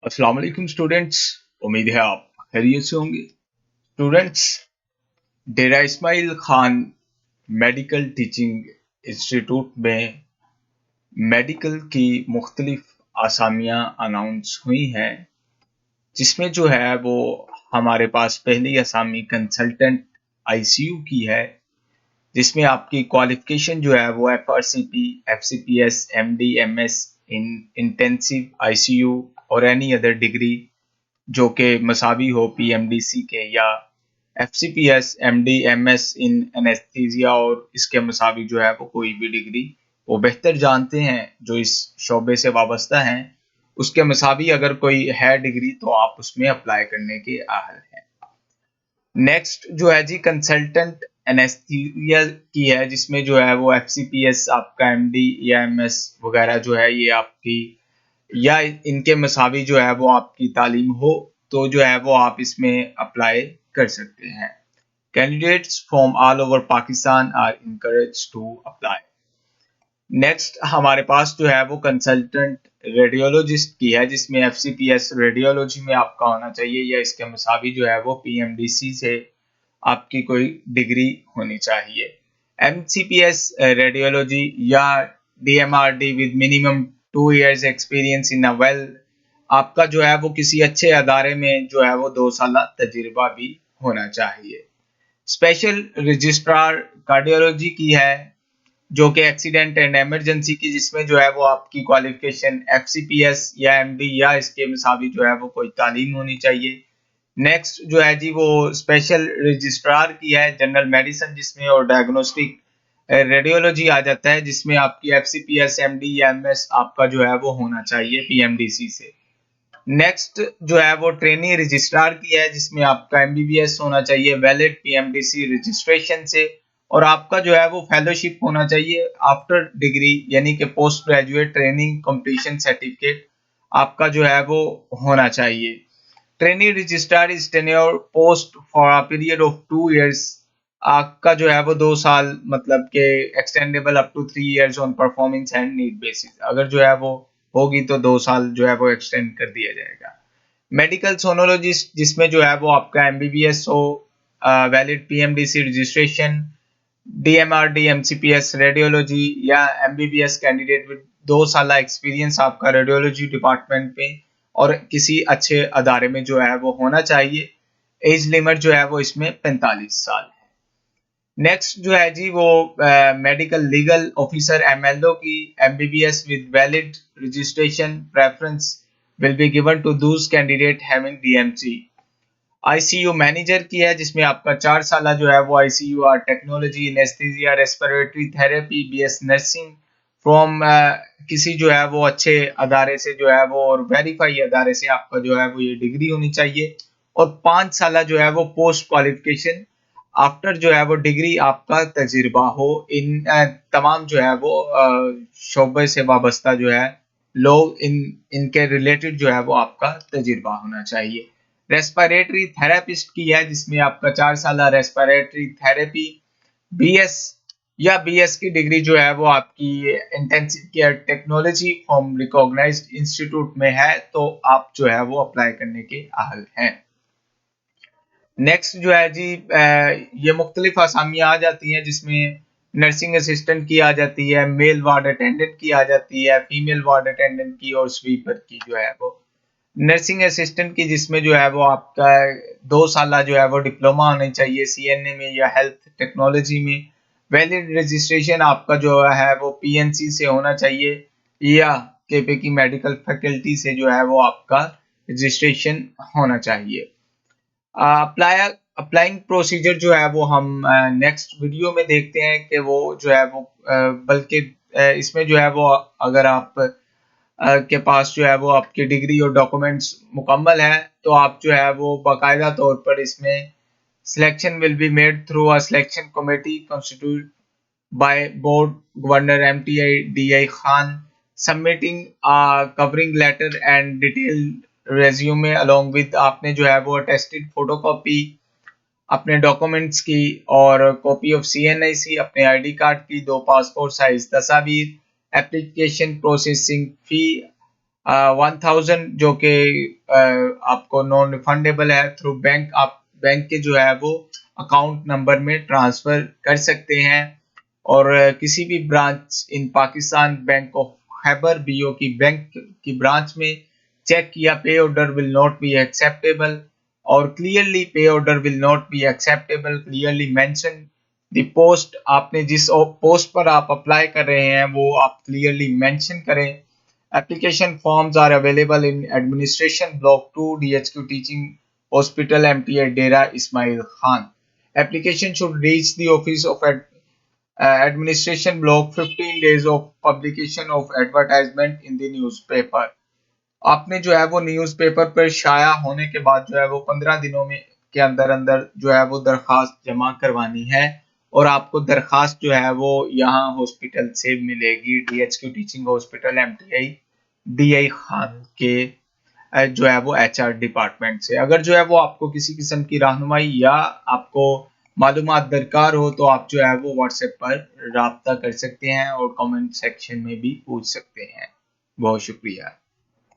अस्सलाम वालेकुम स्टूडेंट्स। उम्मीद है आप खैरियत से होंगे। Students, Dera Ismail Khan medical teaching institute में मेडिकल की मुख्तलिफ आसामियां अनाउंस हुई हैं, जिसमें जो है वो हमारे पास पहली असामी कंसल्टेंट आईसीयू की है, जिसमें आपकी क्वालिफिकेशन जो है वो एफआरसीपी, एफसीपीएस, एमडी, एमएस इन इंटेंसिव आईसीयू और एनी अदर डिग्री जो कि मसावी हो पीएमडीसी के, या एफसीपीएस, एमडी, एमएस इन एनेस्थीसिया और इसके मसावी जो है वो कोई भी डिग्री वो बेहतर जानते हैं जो इस शोबे से वाबस्ता हैं, उसके मसावी अगर कोई है डिग्री तो आप उसमें अप्लाई करने के अहल हैं। नेक्स्ट जो है जी कंसल्टेंट एनेस्थीसिया की है, जिसमें जो है वो एफसीपीएस आपका, एमडी या एमएस वगैरह जो है ये आपकी या इनके मसावी जो है वो आपकी तालीम हो तो जो है वो आप इसमें अप्लाई कर सकते हैं। Candidates from all over Pakistan are encouraged to apply. Next हमारे पास जो है वो कंसल्टेंट रेडियोलॉजिस्ट की है, जिसमें एफसीपीएस रेडियोलॉजी में आपका होना चाहिए या इसके मसावी जो है वो पीएमडीसी से आपकी कोई डिग्री होनी चाहिए। एमसीपीएस रेडियोलॉजी या DMRD with minimum 2 years experience in a well, आपका जो है वो किसी अच्छे अदारे में जो है वो 2 साल तजुर्बा भी होना चाहिए। स्पेशल रजिस्ट्रार कार्डियोलॉजी की है, जो कि एक्सीडेंट एंड इमरजेंसी की, जिसमें जो है वो आपकी क्वालिफिकेशन एफसीपीएस या एमडी या इसके मुसावी जो है वो कोई तालीम होनी चाहिए। नेक्स्ट जो है जी वो स्पेशल रजिस्ट्रार की है जनरल मेडिसिन, जिसमें और डायग्नोस्टिक रेडियोलॉजी आ जाता है, जिसमें आपकी एफसीपीएस, एमडी या एमएस आपका जो है वो होना चाहिए पीएमडीसी से। नेक्स्ट जो है वो ट्रेनी रजिस्ट्रार की है, जिसमें आपका एमबीबीएस होना चाहिए वैलिड पीएमडीसी रजिस्ट्रेशन से, और आपका जो है वो फेलोशिप होना चाहिए आफ्टर डिग्री, यानी कि post graduate training completion certificate आपका जो है वो होना चाहिए। Trainee registrar is tenure post for a period of 2 years। आपका जो है वो 2 साल, मतलब के extendable up to 3 years on performance and need basis, अगर जो है वो होगी तो 2 साल जो है वो एक्सटेंड कर दिया जाएगा। मेडिकल सोनोलॉजिस्ट, जिसमें जो है वो आपका एमबीबीएस हो, वैलिड पीएमडीसी रजिस्ट्रेशन, डीएमआरडी, एमसीपीएस रेडियोलॉजी या एमबीबीएस कैंडिडेट विद 2 साल एक्सपीरियंस आपका रेडियोलॉजी डिपार्टमेंट में और किसी अच्छे अदारे में जो है वो होना चाहिए। एज लिमिट जो है वो इसमें 45 साल है। नेक्स्ट जो है जी वो मेडिकल लीगल ऑफिसर एमएलओ की, MBBS with valid registration preference will be given to those candidate having DMC. ICU manager की है, जिसमें आपका 4 साल जो है वो आईसीयू और technology, anaesthesia, respiratory therapy, BS nursing from किसी जो है वो अच्छे अदारे से जो है वो और वेरीफाई अदारे से आपका जो है वो ये डिग्री होनी चाहिए, और 5 साल जो है वो पोस्ट क्वालिफिकेशन आफ्टर जो है वो डिग्री आपका तजुर्बा हो इन तमाम जो है वो शोबे से वाबस्ता जो है लोग इनके रिलेटेड जो है वो आपका तजुर्बा होना चाहिए। रेस्पिरेटरी थेरेपिस्ट की है, जिसमें आपका 4 साल रेस्पिरेटरी थेरेपी बीएस या बीएस की डिग्री जो है वो आपकी intensive care technology from recognised institute में है, तो आप जो है वो अप्लाई करने के अहल हैं। नेक्स्ट जो है जी ये मुख्तलिफ आसामियाँ आ जाती हैं, जिसमें नर्सिंग असिस्टेंट की आ जाती है, मेल वार्ड अटेंडेंट की आ जाती है, फीमेल वार्ड अटेंडेंट की और स्वीपर की जो है वो। नर्सिंग असिस्टेंट की, जिसमें जो है वो आपका 2 साल जो है वो डिप्लोमा होनी चाहिए सीएनए में या हेल्थ टेक्नोलॉजी में। वैलिड रजिस्ट्रेशन आपका जो है वो पीएनसी से होना चाहिए या केपी की मेडिकल फैकल्टी से जो है वो आपका रजिस्ट्रेशन होना चाहिए। अप्लाई अप्लाइंग प्रोसीजर जो है वो हम नेक्स्ट वीडियो में देखते हैं कि वो जो है वो बल्कि इसमें जो है वो अगर आप के पास जो है वो आपकी डिग्री और डॉक्यूमेंट्स मुकम्मल है तो आप जो है वो बाकायदा तौर पर इसमें selection will be made through a selection committee constitute by board governor MTI DI Khan, submitting covering letter and detail resume along with, आपने जो है वो अटेस्टेड फोटोकॉपी अपने डॉक्यूमेंट्स की और कॉपी ऑफ सीएनआईसी, अपने आईडी कार्ड की, 2 पासपोर्ट साइज तस्वीर, एप्लीकेशन प्रोसेसिंग फी 1000 जो कि आपको नॉन रिफंडेबल है थ्रू बैंक, आप बैंक के जो है वो अकाउंट नंबर में ट्रांसफर कर सकते हैं। और किसी भी branch in Pakistan bank of Khyber BO की बैंक की ब्रांच में चेक किया, pay order will not be acceptable, और clearly pay order will not be acceptable, clearly mention the post, आपने जिस पोस्ट पर आप अप्लाई कर रहे हैं वो आप क्लियरली मेंशन करें। Application forms are available in administration block 2 DHQ teaching hospital MTA Dera Ismail Khan. Application should reach the office of administration block 15 days of publication of advertisement in the newspaper। आपने जो है वो न्यूज़पेपर पर शाया होने के बाद जो है वो 15 दिनों में के अंदर अंदर जो है वो दरखास्त जमा करवानी है। और आपको दरखास्त जो है वो यहाँ हॉस्पिटल से मिलेगी, DHQ teaching hospital MTI DI Khan के जो है वो HR डिपार्टमेंट से। अगर जो है वो आपको किसी किस्म की रहनुमाई या आपको मालूमात दरकार हो तो आप जो है वो व्हाट्सएप पर राब्ता कर सकते हैं और कमेंट सेक्शन में भी पूछ सकते हैं। बहुत शुक्रिया।